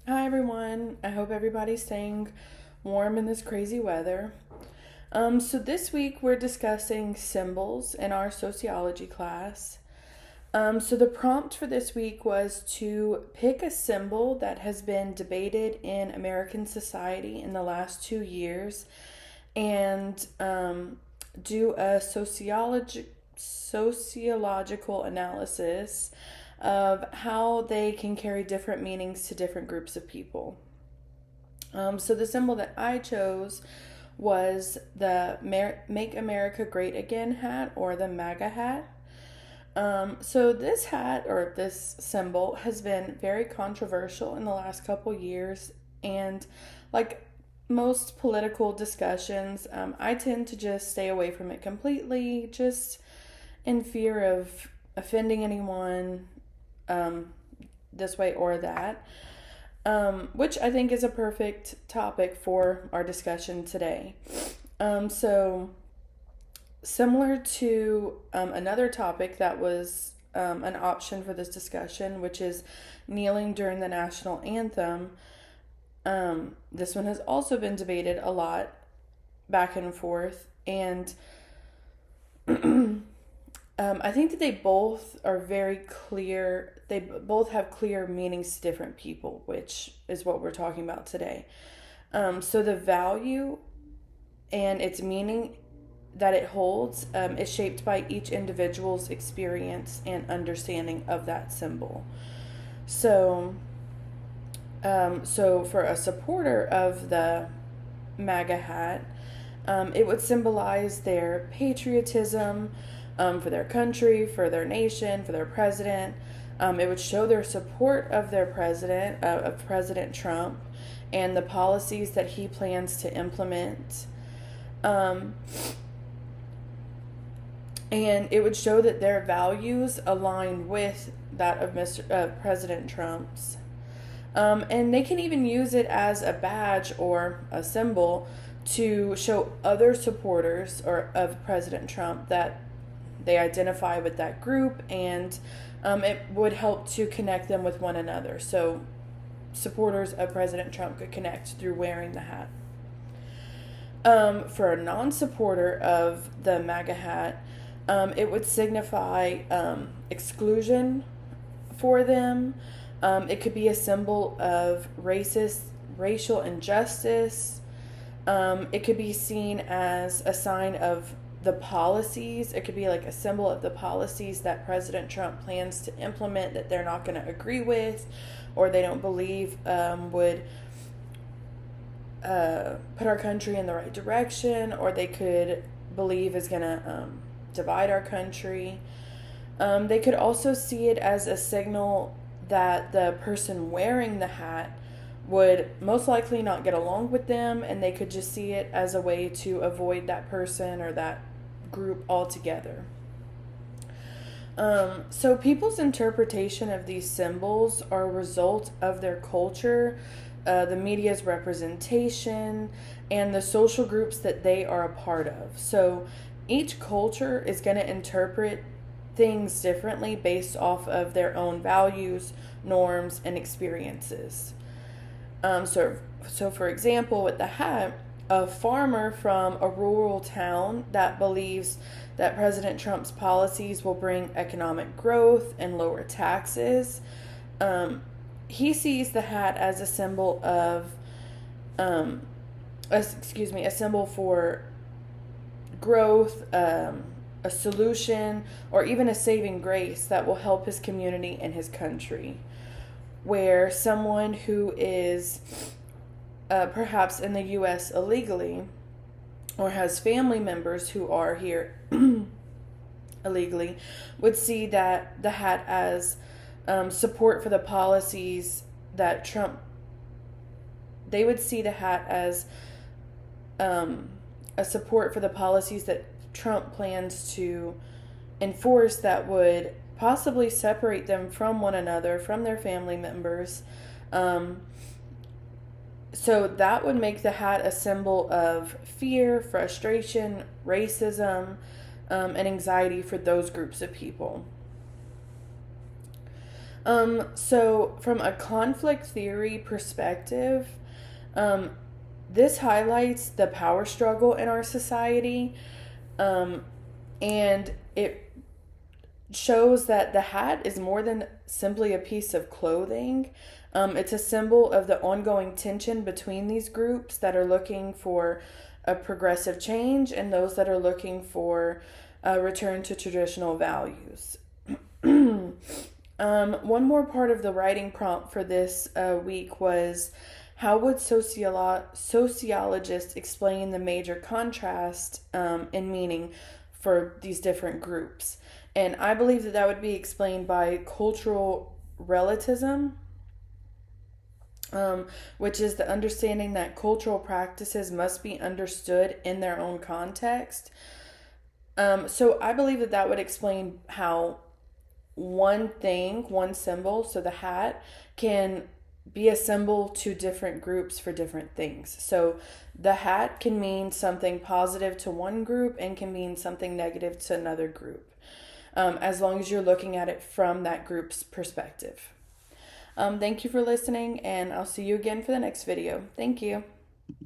Hi everyone. I hope everybody's staying warm in this crazy weather. So this week we're discussing symbols in our sociology class. So the prompt for this week was to pick a symbol that has been debated in American society in the last 2 years and do a sociological analysis of how they can carry different meanings to different groups of people. So the symbol that I chose was the Make America Great Again hat, or the MAGA hat. So this hat, or this symbol, has been very controversial in the last couple years, and like most political discussions, I tend to just stay away from it completely, just in fear of offending anyone, um, this way or that, which I think is a perfect topic for our discussion today. So, similar to another topic that was an option for this discussion, which is kneeling during the national anthem, this one has also been debated a lot back and forth. And I think that they both are very clear. They both have clear meanings to different people, which is what we're talking about today. So the value and its meaning that it holds is shaped by each individual's experience and understanding of that symbol. So, so for a supporter of the MAGA hat, it would symbolize their patriotism, for their country, for their nation, for their president. It would show their support of their president, of President Trump, and the policies that he plans to implement. Um, and it would show that their values align with that of President Trump's. And they can even use it as a badge or a symbol to show other supporters or of President Trump that they identify with that group, and it would help to connect them with one another. So supporters of President Trump could connect through wearing the hat. For a non-supporter of the MAGA hat, it would signify exclusion for them. It could be a symbol of racial injustice. It could be seen as a sign of the policies. It could be like a symbol of the policies that President Trump plans to implement that they're not going to agree with, or they don't believe would put our country in the right direction, or they could believe is going to divide our country. They could also see it as a signal that the person wearing the hat would most likely not get along with them, and they could just see it as a way to avoid that person or that group altogether. So people's interpretation of these symbols are a result of their culture, the media's representation, and the social groups that they are a part of. So each culture is going to interpret things differently based off of their own values, norms, and experiences. So for example, with the hat, a farmer from a rural town that believes that President Trump's policies will bring economic growth and lower taxes, um, he sees the hat as a symbol of, a symbol for growth, a solution, or even a saving grace that will help his community and his country. Where someone who is perhaps in the U.S. illegally, or has family members who are here illegally, would see that the hat as support for the policies that Trump. They would see the hat as a support for the policies that Trump plans to enforce that would possibly separate them from one another, from their family members. So that would make the hat a symbol of fear, frustration, racism, and anxiety for those groups of people. So from a conflict theory perspective, um, this highlights the power struggle in our society, and it shows that the hat is more than simply a piece of clothing. It's a symbol of the ongoing tension between these groups that are looking for a progressive change and those that are looking for a return to traditional values. One more part of the writing prompt for this week was, how would sociologists explain the major contrast in meaning for these different groups? And I believe that that would be explained by cultural relativism, which is the understanding that cultural practices must be understood in their own context. So I believe that that would explain how one thing, one symbol, so the hat, can be a symbol to different groups for different things. So the hat can mean something positive to one group and can mean something negative to another group, as long as you're looking at it from that group's perspective. Thank you for listening, and I'll see you again for the next video. Thank you.